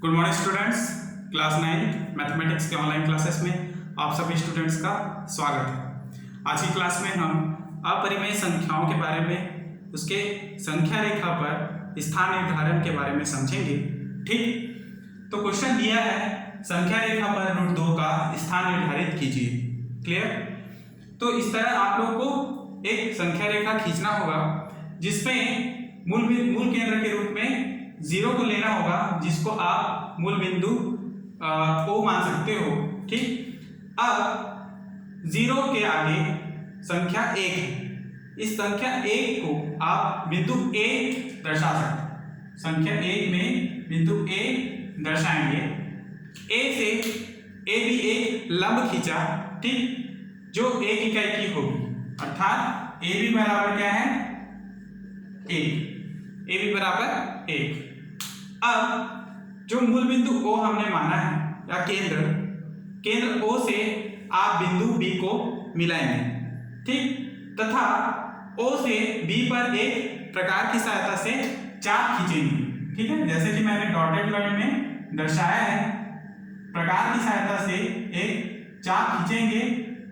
Good morning students. Class 9 mathematics के online classes में आप सभी स्टूडेंट्स का स्वागत है। आज की क्लास में हम अपरिमेय संख्याओं के बारे में, उसके संख्या रेखा पर स्थान निर्धारण के बारे में समझेंगे। ठीक, तो क्वेश्चन दिया है संख्या रेखा पर √2 का स्थान निर्धारित कीजिए। क्लियर? तो इस तरह आप लोग को एक संख्या रेखा खींचना होगा जिसमें मूल केंद्र के रूप में 0 को लेना होगा, जिसको आप मूल बिंदु O मान सकते हो। ठीक, अब 0 के आगे संख्या 1 है। इस संख्या 1 को आप बिंदु A दर्शा सकते हैं। संख्या 1 में बिंदु A दर्शाएंगे। A से A भी एक लंब खींचा, ठीक, जो 1 इकाई की होगी, अर्थात A भी बराबर क्या है? 1। A भी बराबर 1। अब जो मूल बिंदु O हमने माना है या केंद्र O से आप बिंदु B को मिलाएंगे, ठीक, तथा O से B पर एक प्रकार की सहायता से चाप खींचेंगे। ठीक है, जैसे कि मैंने डॉटेड लाइन में दर्शाया है, प्रकार की सहायता से एक चाप खींचेंगे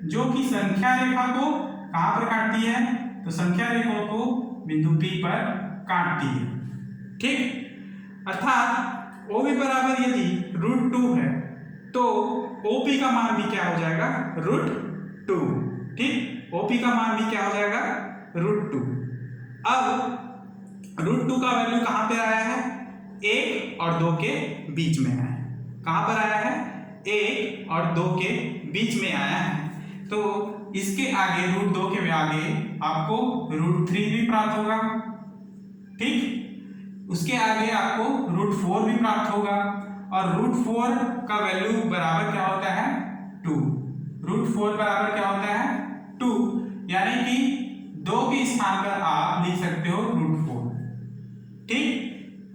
जो कि संख्या रेखा को कहां पर काटती है? तो संख्या रेखा को बिंदु P पर काटती है। ठीक, अर्थात O भी बराबर यदि √2 है तो OP का मान भी क्या हो जाएगा? √2। ठीक, OP का मान भी क्या हो जाएगा? √2। अब √2 का वैल्यू कहां पे आया है? 1 और 2 के बीच में आया है। कहां पर आया है? 1 और 2 के बीच में आया है। तो इसके आगे √2 के आगे आपको √3 भी प्राप्त होगा। ठीक, उसके आगे आपको √4 भी प्राप्त होगा और √4 का वैल्यू बराबर क्या होता है? 2। √4 बराबर क्या होता है? 2, यानी कि 2 के स्थान पर आप लिख सकते हो √4। ठीक,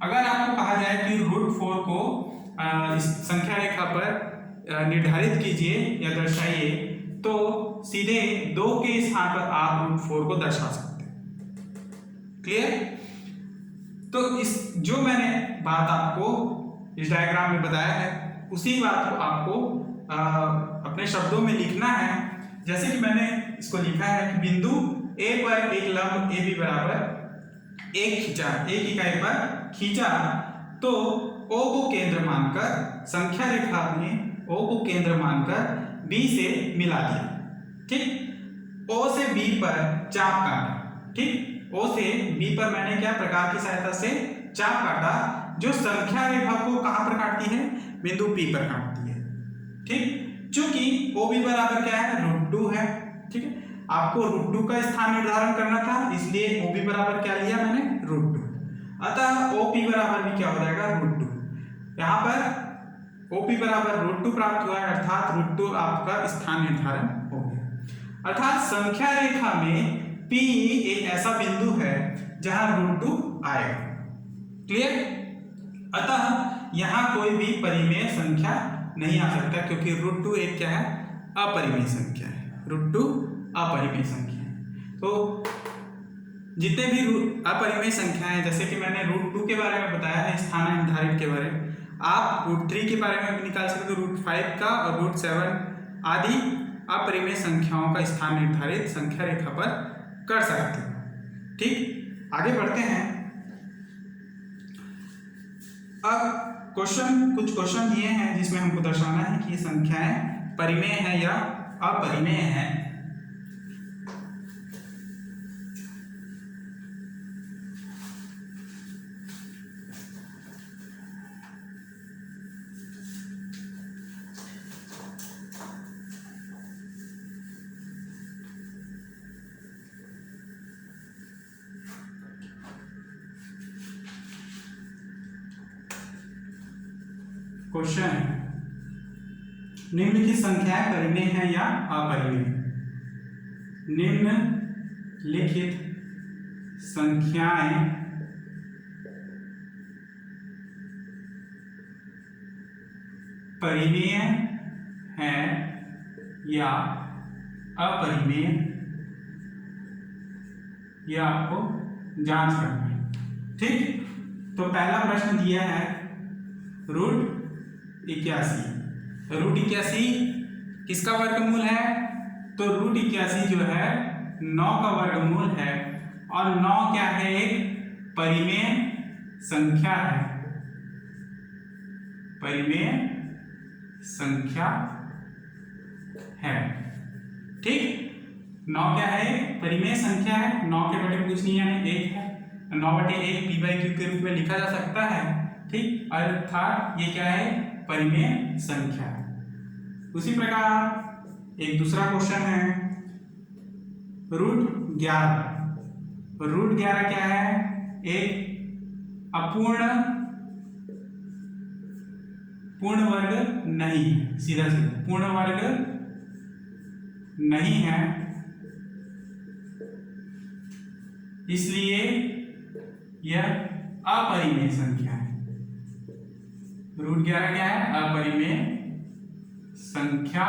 अगर आपको कहा जाए कि √4 को इस संख्या रेखा पर निर्धारित कीजिए या दर्शाइए, तो सीधे 2 के स्थान पर आप √4 को दर्शा सकते हैं। क्लियर? तो इस जो मैंने बात आपको इस डायग्राम में बताया है, उसी बात को आपको अपने शब्दों में लिखना है। जैसे कि मैंने इसको लिखा है कि बिंदु A पर एक लंब AB बराबर 1 खींचा, 1 इकाई पर खींचा, तो O को केंद्र मानकर संख्या रेखा में O को केंद्र मानकर B से मिला दिया। ठीक, O से B पर चाप काटा। ठीक, O से B पर मैंने क्या प्रकार की सहायता से चाप काटा, जो संख्या रेखा को कहां पर काटती है? बिंदु P पर काटती है। ठीक, चूंकि OB बराबर क्या है? √2 है। ठीक है, आपको √2 का स्थान निर्धारण करना था, इसलिए OB बराबर क्या लिया मैंने? √2। अतः OP बराबर भी क्या हो जाएगा? √2। यहां पर OP बराबर √2 प्राप्त हुआ है, अर्थात √2 आपका स्थान निर्धारण हो गया। अर्थात संख्या रेखा में P एक ऐसा बिंदु है जहां √2 आएगा। क्लियर? अतः यहां कोई भी परिमेय संख्या नहीं आ सकता, क्योंकि √2 एक क्या है? अपरिमेय संख्या है। √2 अपरिमेय संख्या है। तो जितने भी अपरिमेय संख्याएं, जैसे कि मैंने √2 के बारे में बताया है, स्थान निर्धारित के बारे में, आप √3 के बारे में भी निकाल सकते हो, √5 का और √7 आदि अपरिमेय संख्याओं का स्थान निर्धारित संख्या रेखा पर कर सकते हो। ठीक, आगे बढ़ते हैं। अब कुछ क्वेश्चन दिए हैं जिसमें हमको दर्शाना है कि ये संख्याएं परिमेय है या अपरिमेय है। क्वेश्चन है, निम्नलिखित संख्याएं परिमेय है या अपरिमेय? निम्नलिखित संख्याएं परिमेय है या अपरिमेय, यह आपको जांच करना है। ठीक, तो पहला प्रश्न दिया है √81 किसका वर्गमूल है? तो √81 जो है 9 का वर्गमूल है, और 9 क्या है? एक परिमेय संख्या है, परिमेय संख्या है। ठीक, 9 क्या है? परिमेय संख्या है। 9 के बटे कुछ नहीं है, 1 है। 9/1 p/q के रूप में लिखा जा सकता है। ठीक, अर्थात ये क्या है? परिमेय संख्या। उसी प्रकार एक दूसरा क्वेश्चन है √11। √11 क्या है? एक अपूर्ण पूर्ण वर्ग नहीं है, सीधा पूर्ण वर्ग नहीं है, इसलिए यह अपरिमेय संख्या है। √11 क्या है? अपरिमेय संख्या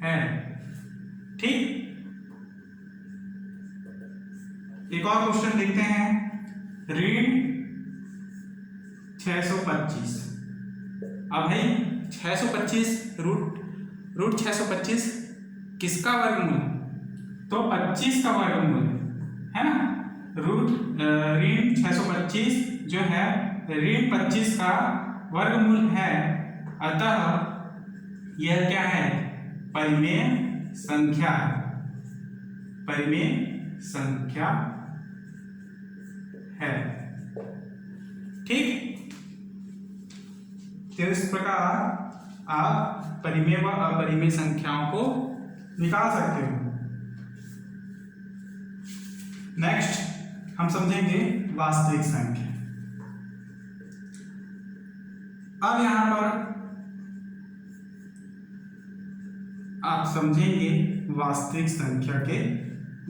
है। ठीक, एक और क्वेश्चन देखते हैं ऋण 625। अब भाई 625 रूट 625 किसका वर्गमूल है? तो 25 का वर्गमूल है ना। ऋण 625 जो है ऋण 25 का वर्गमूल है, अतः यह क्या है? परिमेय संख्या है, परिमेय संख्या है। ठीक, तो इस प्रकार आप परिमेय व अपरिमेय संख्याओं को निकाल सकते हो। नेक्स्ट हम समझेंगे वास्तविक संख्या। अब यहां पर आप समझेंगे वास्तविक संख्या के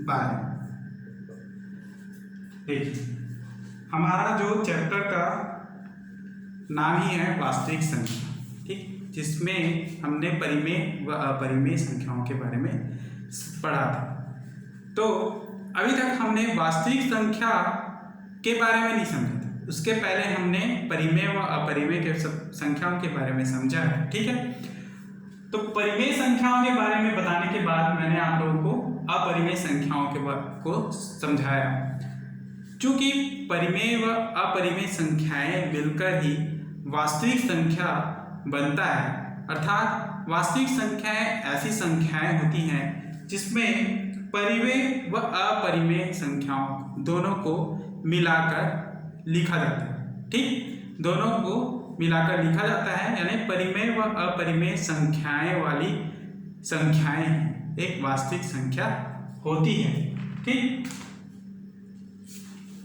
बारे में। देखिए, हमारा जो चैप्टर का नाम ही है वास्तविक संख्या। ठीक, जिसमें हमने परिमेय व अपरिमेय संख्याओं के बारे में पढ़ा था। तो अभी तक हमने वास्तविक संख्या के बारे में नहीं समझा था, उसके पहले हमने परिमेय व अपरिमेय के संख्याओं के बारे में समझा है। ठीक है, तो परिमेय संख्याओं के बारे में बताने के बाद मैंने आप लोगों को अपरिमेय संख्याओं के बारे को समझाया। चूंकि परिमेय व अपरिमेय संख्याएं मिलकर ही वास्तविक संख्या बनता है, अर्थात वास्तविक संख्याएं ऐसी संख्याएं होती हैं जिसमें परिमेय व अपरिमेय संख्याओं दोनों को मिलाकर लिखा जाता है। ठीक, दोनों को मिलाकर लिखा जाता है, यानी परिमेय व अपरिमेय संख्याएं वाली संख्याएं एक वास्तविक संख्या होती है। ठीक,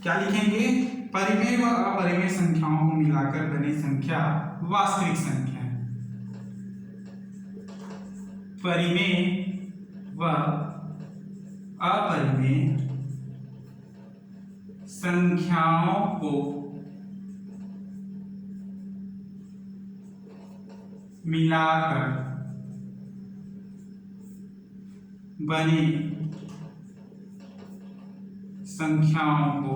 क्या लिखेंगे? परिमेय व अपरिमेय संख्याओं को मिलाकर बनी संख्या वास्तविक संख्या है। परिमेय व अपरिमेय संख्याओं को मिलाकर बनी संख्याओं को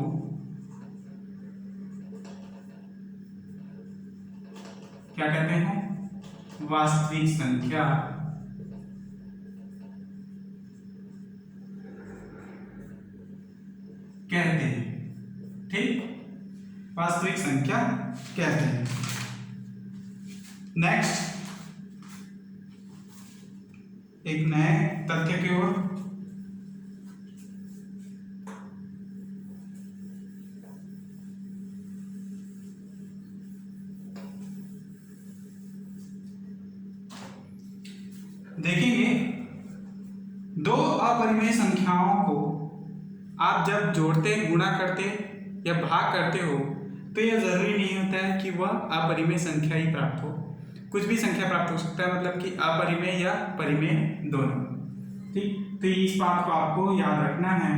क्या कहते हैं? वास्तविक संख्या कहते हैं। ठीक, वास्तविक संख्या कहते हैं। नेक्स्ट एक नए तथ्य की ओर। देखेंगे, दो अपरिमेय संख्याओं को आप जब जोड़ते, गुणा करते या भाग करते हो तो यह जरूरी नहीं होता है कि वह अपरिमेय संख्या ही प्राप्त हो। कुछ भी संख्या प्राप्त हो सकता है, मतलब कि अपरिमेय या परिमेय दोनों। ठीक, तो इस बात को आपको याद रखना है।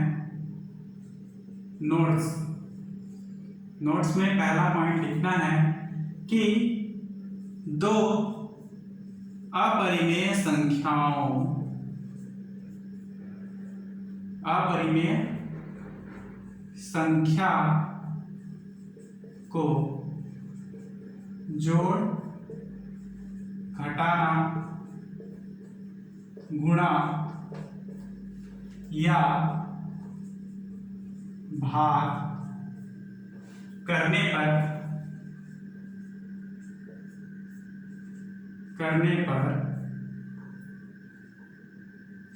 नोट्स में पहला पॉइंट लिखना है कि दो अपरिमेय संख्या को जोड़, घटाना, गुणा या भाग करने पर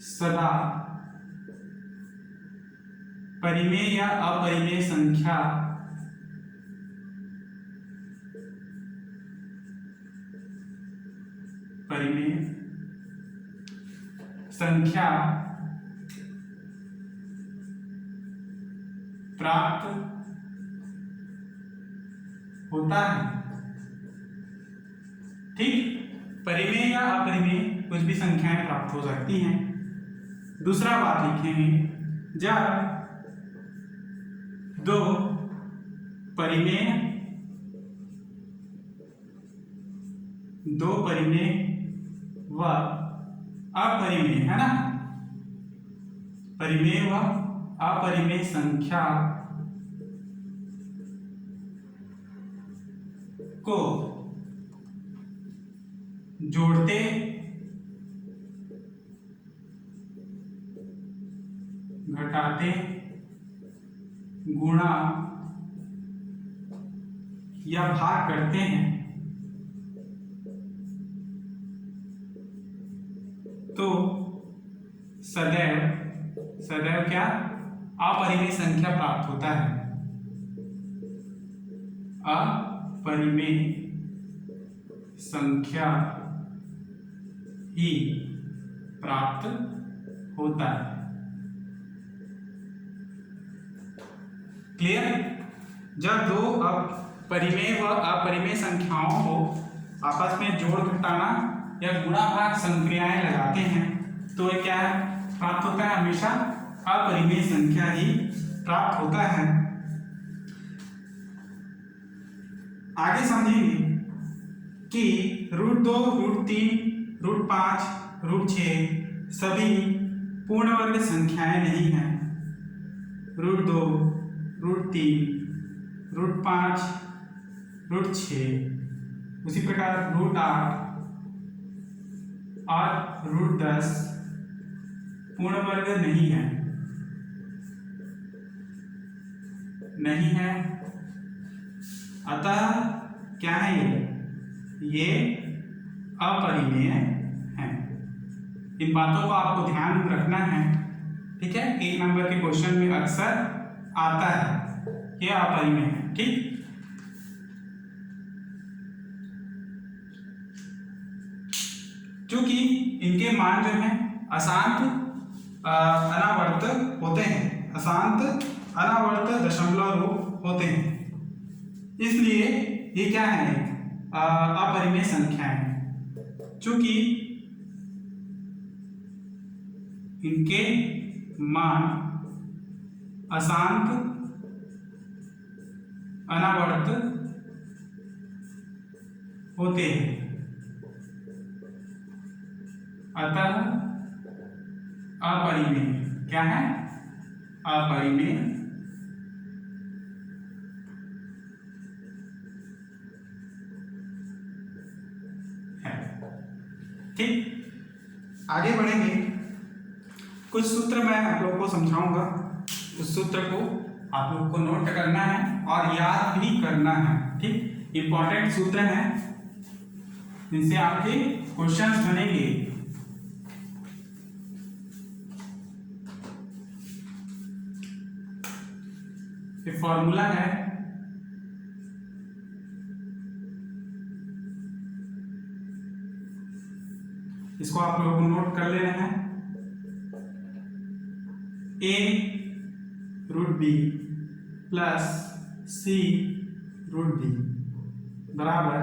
सदा परिमेय या अपरिमेय संख्या प्राप्त होता है। ठीक, परिमेय या अपरिमेय कुछ भी संख्याएं प्राप्त हो सकती हैं। दूसरा बात लिखेंगे, जब दो परिमेय व अपरिमेय, है ना, परिमेय व अपरिमेय संख्या को जोड़ते घटाते गुणा या भाग करते हैं तो सदैव क्या अपरिमेय संख्या प्राप्त होता है। अपरिमेय संख्या ही प्राप्त होता है। क्लियर? जब दो परिमेय व अपरिमेय संख्याओं को आपस में जोड़, घटाना या गुणा भाग संक्रियाएं लगाते हैं तो ये क्या प्राप्त होता है? हमेशा अपरिमेय संख्या ही प्राप्त होता है। आगे समझेंगे कि √2, √3, √5, √6 सभी पूर्ण वर्ग संख्याएं नहीं हैं। √2, √3, √5, √6 उसी प्रकार √8 और √10 पूर्ण वर्ग नहीं है। अतः क्या है? ये अपरिमेय है। इन बातों को आपको ध्यान में रखना है। ठीक है, 1 नंबर के क्वेश्चन में अक्सर आता है ये अपरिमेय है। ठीक, क्योंकि इनके मान जो है अशांत अनावर्त होते हैं, अशांत अनावर्त दशमलव रूप होते हैं, इसलिए ये क्या है? अपरिमेय संख्या है। चूंकि इनके मान अशांत अनावर्त होते हैं, अतः अपरिमेय क्या है? अपरिमेय है। ठीक, आगे बढ़ेंगे। कुछ सूत्र मैं आप लोगों को समझाऊंगा, उस सूत्र को आप लोगों को नोट करना है और याद भी करना है। ठीक, इंपॉर्टेंट सूत्र हैं, जिनसे आपके क्वेश्चंस बनेंगे। ये फॉर्मूला है, इसको आप लोगों को नोट कर लेना है। a√b प्लस c√b बराबर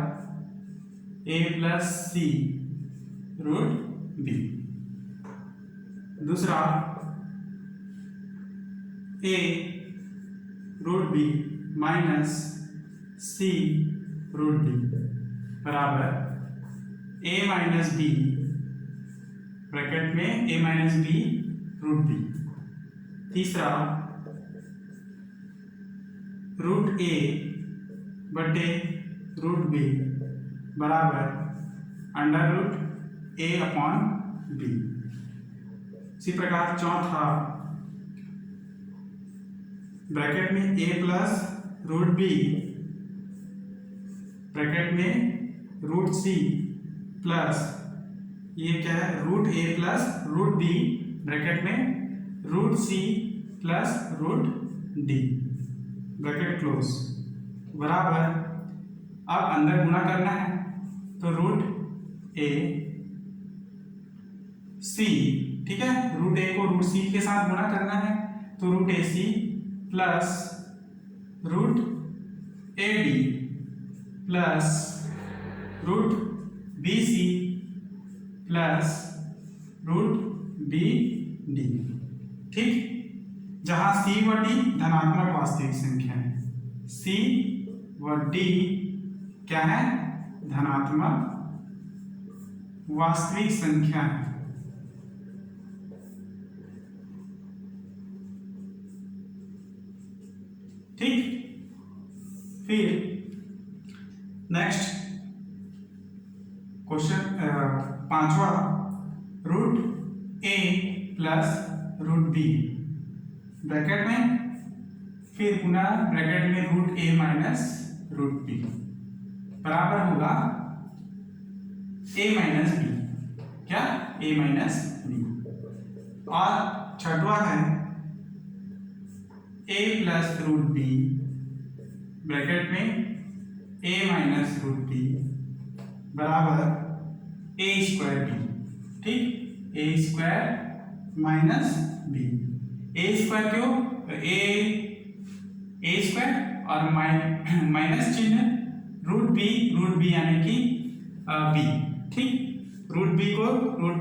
a प्लस c√b। दूसरा a√b माइनस c√b बराबर a माइनस b ब्रैकेट में a माइनस b√b। तीसरा √a बटे √b बराबर under root A upon B. इसी प्रकार चौथा, ब्रैकेट में A plus root B, bracket में रूट सी प्लस ये क्या है root A plus root B, bracket में root C plus root D, bracket close, बराबर अब अंदर गुणा करना है तो रूट ए सी, ठीक है, रूट ए को रूट सी के साथ गुणा करना है तो root A C plus root A D plus root B C plus root B D, ठीक। जहां सी व डी धनात्मक वास्तविक संख्या है, सी व डी क्या है, धनात्मक वास्तविक संख्या है, ठीक। फिर नेक्स्ट क्वेश्चन पांचवा, root A plus root B, bracket में फिर गुना ब्रैकेट में रूट ए माइनस रूट बी बराबर होगा ए माइनस बी, क्या ए माइनस बी। और छठवा है ए प्लस रूट बी, ब्रैकेट में ए माइनस रूट बी बराबर ए स्क्वायर बी, ठीक, ए स्क्वायर माइनस बी। ए स्क्वायर क्यों, ए स्क्वायर और माइनस चिन्ह रूट बी यानी कि बी, ठीक। रूट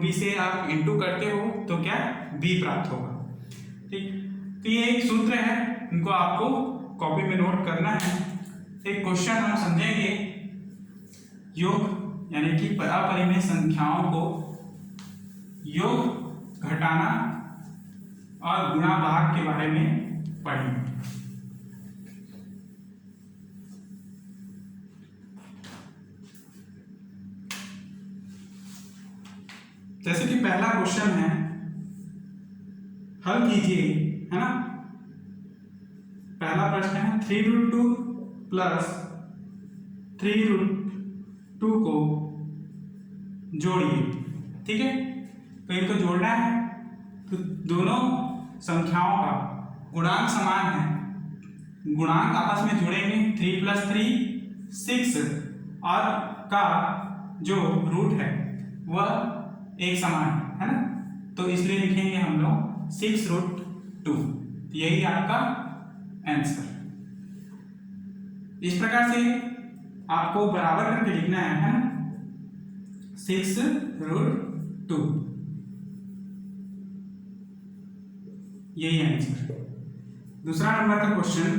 बी से आप इंटू करते हो तो क्या बी प्राप्त होगा, ठीक। तो ये एक सूत्र है, इनको आपको कॉपी में नोट करना है। एक क्वेश्चन हम समझेंगे, योग यानी कि अपरिमेय संख्याओं को योग, घटाना और गुणा भाग के बारे में पढ़ेंगे। जैसे कि पहला क्वेश्चन है, हल कीजिए, है ना। पहला प्रश्न है 3√2 प्लस 3√2 को जोड़िए, ठीक है। तो इनको जोड़ना है तो दोनों संख्याओं का गुणांक समान है, गुणांक आपस में जोड़ेंगे, 3 + 3 6 और का जो रूट है वह एक समान है ना, तो इसलिए लिखेंगे हम लोग 6√2, यही आपका आंसर। इस प्रकार से आपको बराबर करके लिखना है ना, 6√2, यही आंसर। दूसरा नंबर का क्वेश्चन,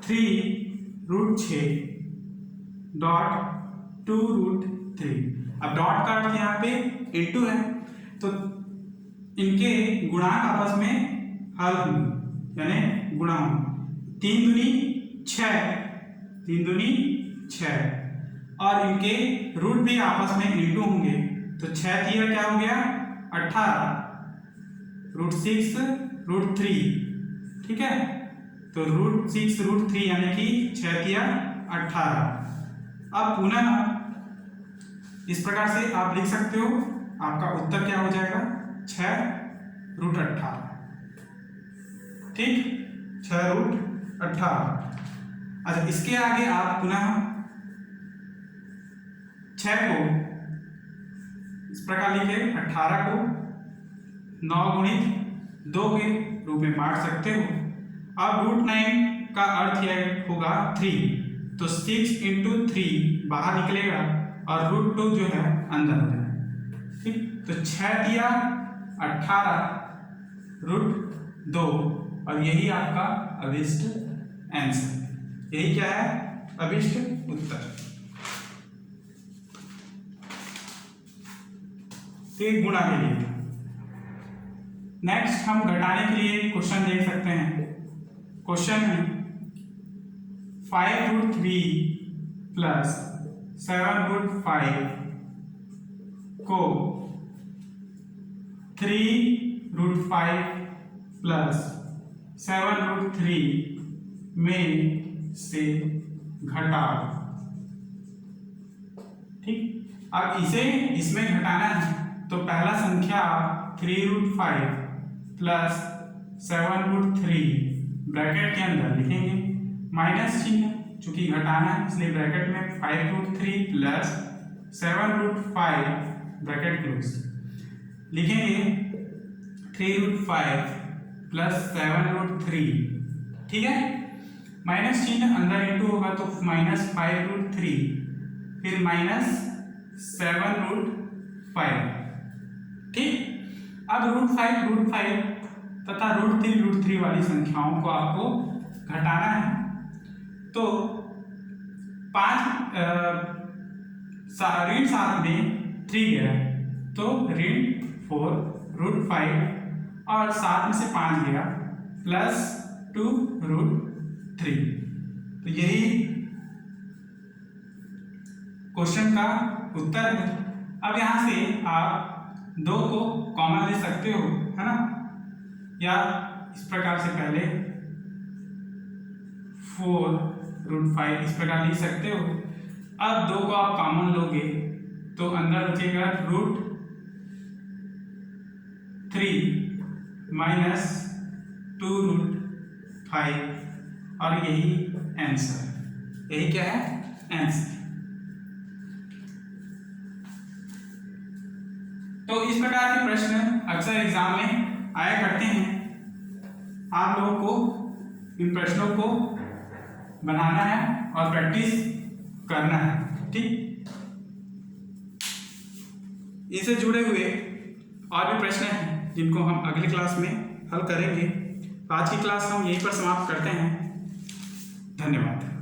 3√6 डॉट 2√3। अब डॉट का अर्थ यहाँ पे इंटू है, तो इनके गुणांक आपस में हल होंगे यानी गुणा होंगे। 3 दूनी 6, 3 दूनी 6 और इनके रूट भी आपस में इंटू होंगे, तो 6 3 क्या हो गया 18, √6√3, ठीक है। तो √6√3 यानी कि 6 3 18। अब पुनः इस प्रकार से आप लिख सकते हो, आपका उत्तर क्या हो जाएगा 6√18, ठीक, 6√18। अच्छा, इसके आगे आप पुनः 6 को इस प्रकार लिखे, 18 को 9 × 2 के रूप में बांट सकते हो। अब √9 का अर्थ यह होगा 3, तो 6 × 3 बाहर निकलेगा और √2 जो है अंदर हो जाएगा, ठीक। तो 6 दिया 18 √2 और यही आपका अभिष्ट आंसर, यही क्या है अभिष्ट उत्तर। तो गुणा के लिए। नेक्स्ट हम घटाने के लिए क्वेश्चन देख सकते हैं। क्वेश्चन है 5√3 प्लस 7√5 को 3√5 प्लस 7√3 में से घटा। ठीक, अब इसे इसमें घटाना है तो पहला संख्या 3√5 प्लस 7√3 ब्रैकेट के अंदर लिखेंगे, माइनस चिन्ह चूंकि घटाना है इसलिए ब्रैकेट में 5√3 प्लस 7√5 ब्रैकेट क्लोज लिखेंगे 3√5 प्लस 7√3। ठीक है, माइनस चिन्ह अंदर इंटू होगा तो माइनस 5√3 फिर माइनस 7√5। ठीक, अब √5 तथा √3 वाली संख्याओं को आपको घटाना है तो ऋण 7 में 3 गया तो ऋण 4 √5 और 7 में से 5 गया प्लस 2√3। तो यही क्वेश्चन का उत्तर है। अब यहाँ से आप 2 को कॉमन ले सकते हो, है ना, या इस प्रकार से पहले 4√5 इस प्रकार लिख सकते हो। अब 2 को आप कॉमन लोगे तो अंदर बचेगा √3 माइनस 2√5 और यही आंसर, यही क्या है आंसर। तो इस प्रकार के प्रश्न अक्सर एग्जाम में आया करते हैं। आप लोगों को इन प्रश्नों को बनाना है और प्रैक्टिस करना है। ठीक, इससे जुड़े हुए और भी प्रश्न हैं जिनको हम अगली क्लास में हल करेंगे। आज की क्लास हम यहीं पर समाप्त करते हैं। धन्यवाद।